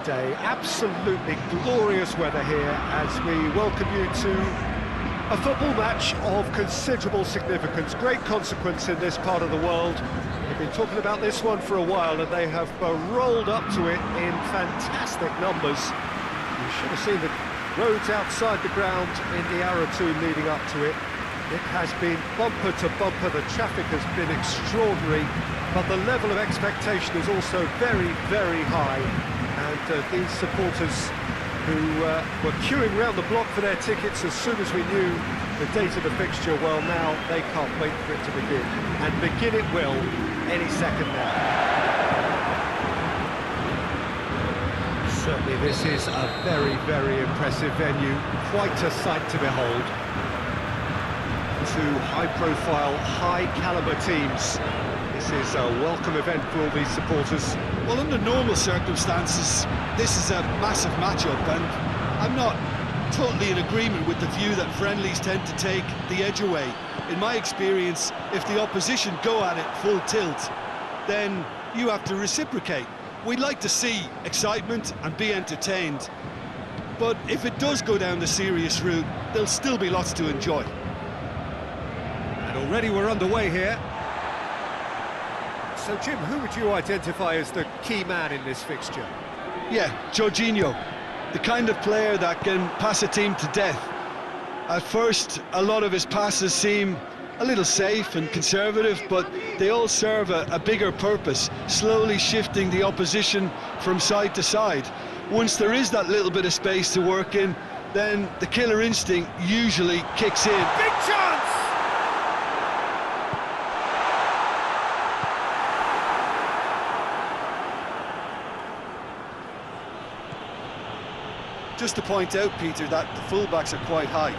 Day, absolutely glorious weather here as we welcome you to a football match of considerable significance, great consequence in this part of the world. They've been talking about this one for a while and they have rolled up to it in fantastic numbers. You should have seen the roads outside the ground in the hour or two leading up to it. It has been bumper to bumper, the traffic has been extraordinary, but the level of expectation is also very, very high. And these supporters who were queuing round the block for their tickets as soon as we knew the date of the fixture, well now they can't wait for it to begin. And begin it will any second now. Certainly this is a very, very impressive venue, quite a sight to behold. Two high-profile, high-caliber teams. This is a welcome event for all these supporters. Well, under normal circumstances, this is a massive matchup, and I'm not totally in agreement with the view that friendlies tend to take the edge away. In my experience, if the opposition go at it full tilt, then you have to reciprocate. We'd like to see excitement and be entertained, but if it does go down the serious route, there'll still be lots to enjoy. And already we're underway here. So, Jim, who would you identify as the key man in this fixture? Yeah, Jorginho, the kind of player that can pass a team to death. At first, a lot of his passes seem a little safe and conservative, but they all serve a bigger purpose, slowly shifting the opposition from side to side. Once there is that little bit of space to work in, then the killer instinct usually kicks in. Big chance! Just to point out, Peter, that the fullbacks are quite high.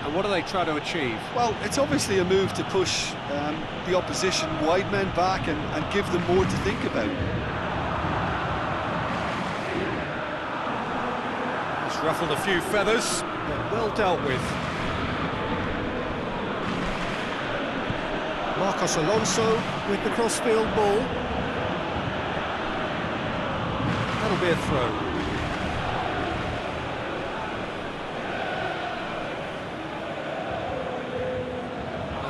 And what are they trying to achieve? Well, it's obviously a move to push the opposition wide men back and give them more to think about. It's ruffled a few feathers, but well dealt with. Marcos Alonso with the crossfield ball. That'll be a throw.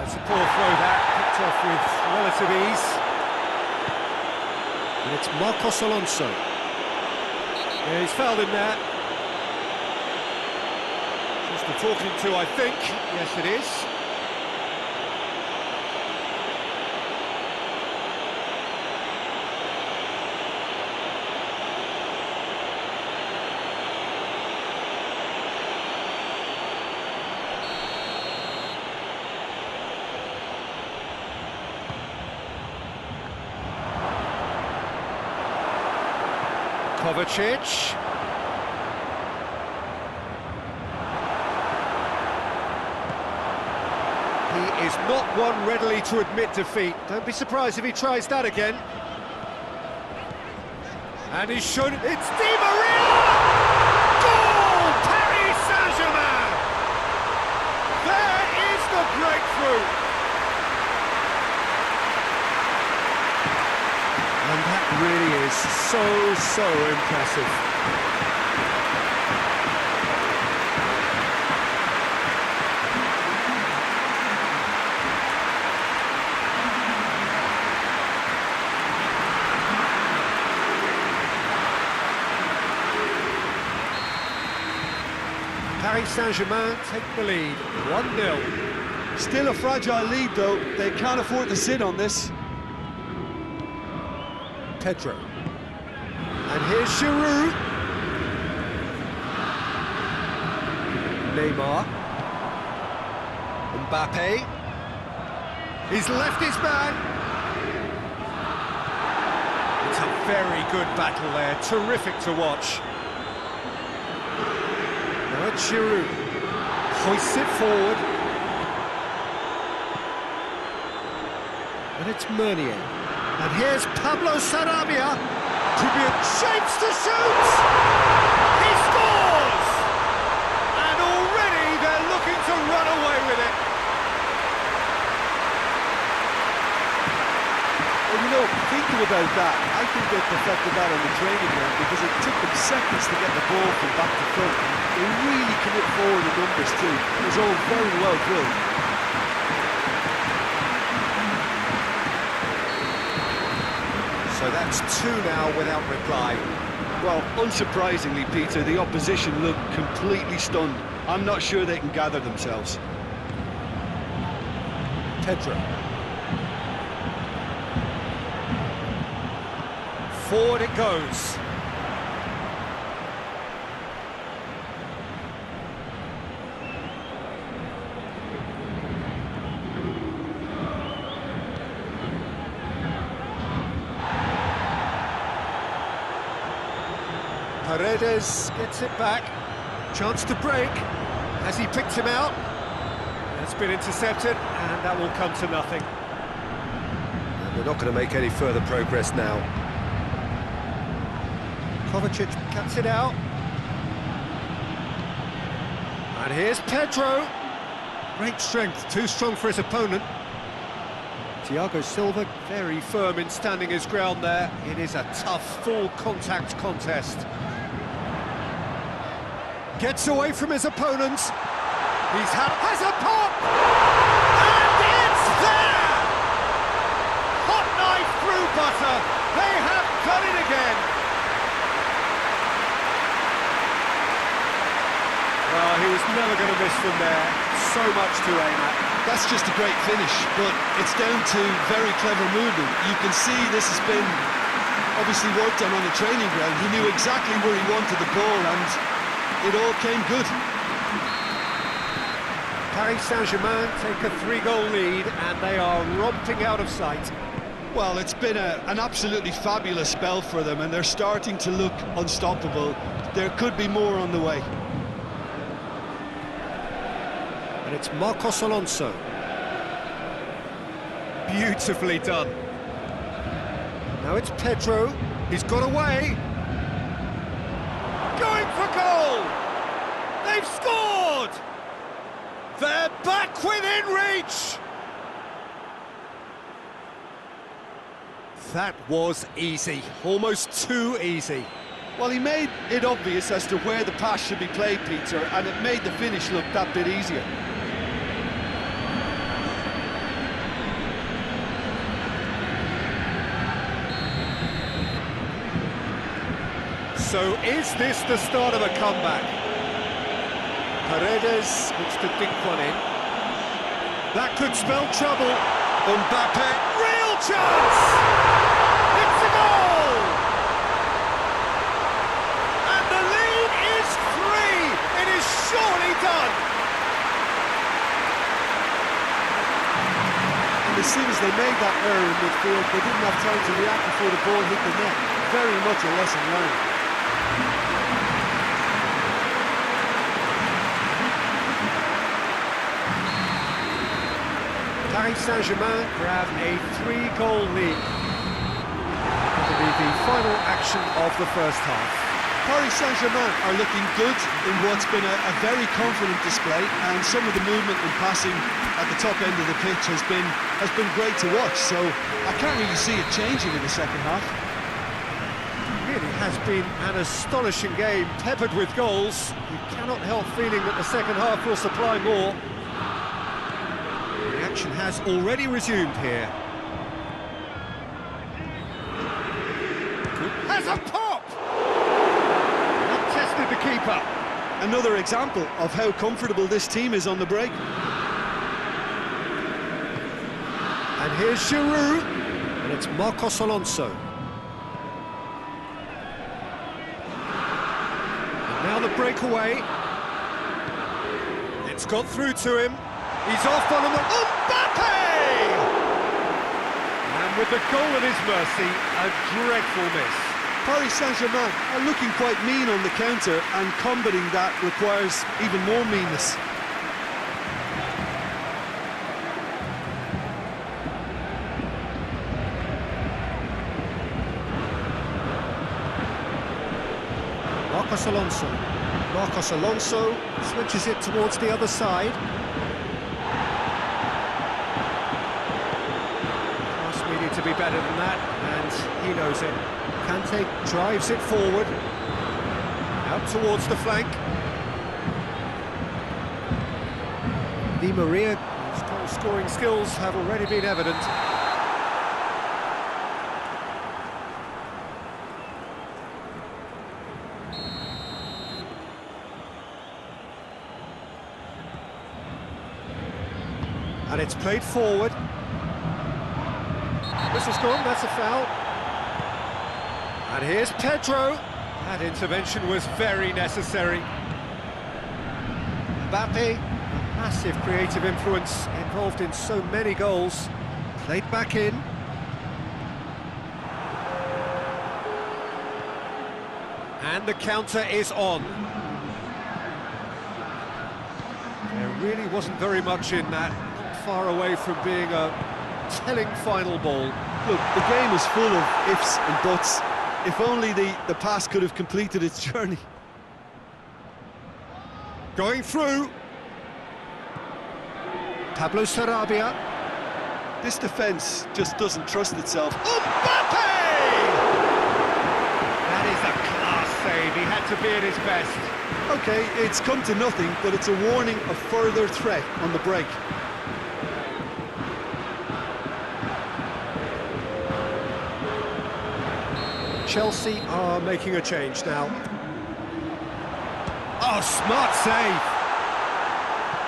It's a poor throw that, picked off with relative ease. And it's Marcos Alonso. Yeah, he's fouled him there. Just the talking to, I think. Yes, it is. Kovacic. He is not one readily to admit defeat. Don't be surprised if he tries that again. And he's shown it. It's Di Maria! Goal! Paris Saint-Germain! There is the breakthrough! And that really is so impressive. Paris Saint-Germain take the lead, 1-0. Still a fragile lead, though. They can't afford to sit on this. Pedro. And here's Giroud. Neymar. Mbappe. He's left his man. It's a very good battle there, terrific to watch. Now it's Giroud. Hoists it forward. And it's Meunier. And here's Pablo Sarabia. Tribute shapes to shoot! He scores! And already they're looking to run away with it. Well, you know, thinking about that, I think they perfected that on the training ground because it took them seconds to get the ball from back to front. They really commit forward in numbers too. It was all very well drilled. So that's two now without reply. Well, unsurprisingly, Peter, the opposition looked completely stunned. I'm not sure they can gather themselves. Pedro. Forward it goes. Paredes gets it back. Chance to break. Has he picked him out? It's been intercepted, and that will come to nothing. And they're not going to make any further progress now. Kovacic cuts it out. And here's Pedro. Great strength, too strong for his opponent. Thiago Silva, very firm in standing his ground there. It is a tough, full-contact contest. Gets away from his opponents. Has a pop! And it's there! Hot knife through butter. They have done it again. Well, he was never going to miss from there. So much to aim at. That's just a great finish, but it's down to very clever movement. You can see this has been obviously worked on the training ground. He knew exactly where he wanted the ball, and it all came good. Paris Saint-Germain take a 3-goal lead, and they are romping out of sight. Well, it's been an absolutely fabulous spell for them, and they're starting to look unstoppable. There could be more on the way. And it's Marcos Alonso. Beautifully done. Now it's Pedro. He's got away. Going for goal! They've scored! They're back within reach! That was easy, almost too easy. Well, he made it obvious as to where the pass should be played, Peter, and it made the finish look that bit easier. So is this the start of a comeback? Paredes looks to dink one in. That could spell trouble. Mbappe, real chance! It's a goal! And the lead is 3! It is surely done! And as soon as they made that error in midfield, they didn't have time to react before the ball hit the net. Very much a lesson learned. Paris Saint-Germain grab a 3-goal lead. That'll be the final action of the first half. Paris Saint-Germain are looking good in what's been a very confident display, and some of the movement and passing at the top end of the pitch has been great to watch, so I can't really see it changing in the second half. It really has been an astonishing game, peppered with goals. You cannot help feeling that the second half will supply more. The action has already resumed here. Has a pop! Not tested the keeper. Another example of how comfortable this team is on the break. And here's Giroud, and it's Marcos Alonso. And now the breakaway. It's got through to him. He's off on the... Mbappe! And with the goal at his mercy, a dreadful miss. Paris Saint-Germain are looking quite mean on the counter, and combating that requires even more meanness. Marcos Alonso. Marcos Alonso switches it towards the other side. Pass needed to be better than that, and he knows it. Kante drives it forward, out towards the flank. Di Maria, whose goal-scoring skills have already been evident. And it's played forward. Whistle's gone, that's a foul. And here's Pedro. That intervention was very necessary. Mbappe, massive creative influence, involved in so many goals. Played back in. And the counter is on. There really wasn't very much in that. Far away from being a telling final ball. Look, the game is full of ifs and buts. If only the pass could have completed its journey. Going through. Pablo Sarabia. This defence just doesn't trust itself. Mbappe! That is a class save. He had to be at his best. Okay, it's come to nothing, but it's a warning of further threat on the break. Chelsea are making a change now. Oh, smart save!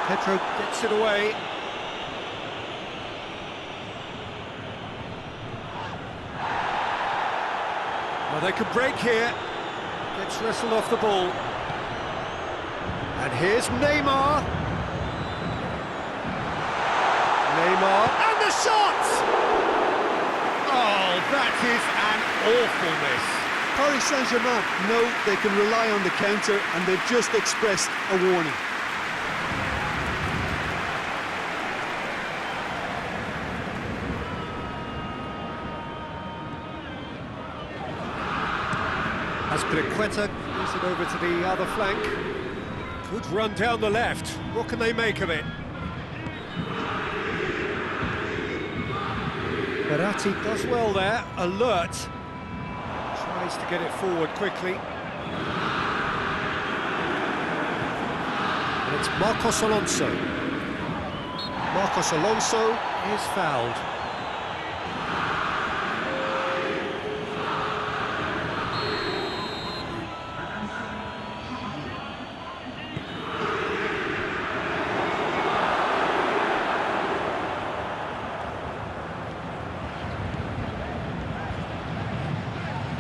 Pedro gets it away. Well, they could break here. Gets wrestled off the ball. And here's Neymar. Neymar, and the shot! Oh, that is an awful miss. Paris Saint-Germain know they can rely on the counter, and they've just expressed a warning. Azpilicueta gives it over to the other flank. Good run down the left. What can they make of it? Verratti does well there, alert. Tries to get it forward quickly. And it's Marcos Alonso. Marcos Alonso is fouled.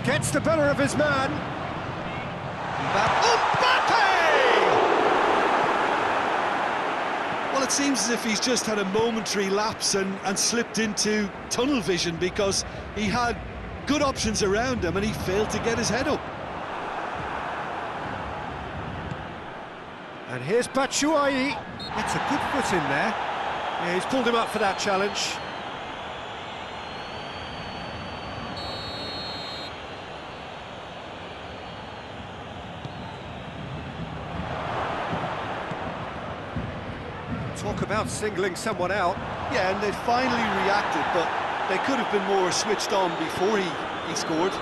Gets the better of his man. Mbappe! Well, it seems as if he's just had a momentary lapse and slipped into tunnel vision, because he had good options around him and he failed to get his head up. And here's Batshuayi. That's a good foot in there. Yeah, he's pulled him up for that challenge. Talk about singling someone out. Yeah, and they finally reacted, but they could have been more switched on before he scored.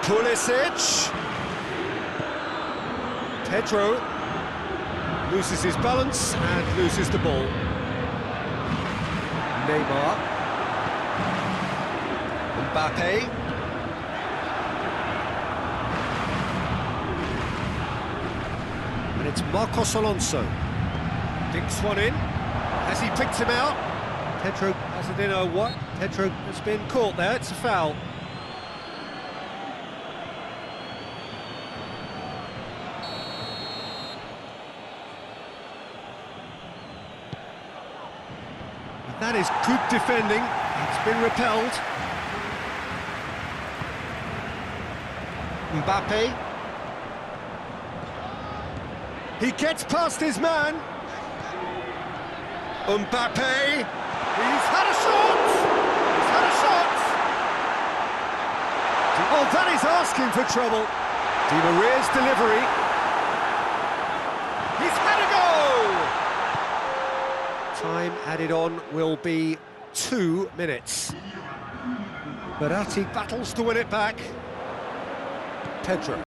Pulisic. Pedro loses his balance and loses the ball. Neymar. Mbappe. And it's Marcos Alonso. Dinks one in. Has he picked him out? Pedro has it in a what? Pedro has been caught there, it's a foul. That is good defending. It's been repelled. Mbappe. He gets past his man. Mbappe. He's had a shot. He's had a shot. Oh, that is asking for trouble. Di Maria's delivery. He's had a go. Time added on will be 2 minutes. Verratti battles to win it back. Pedro.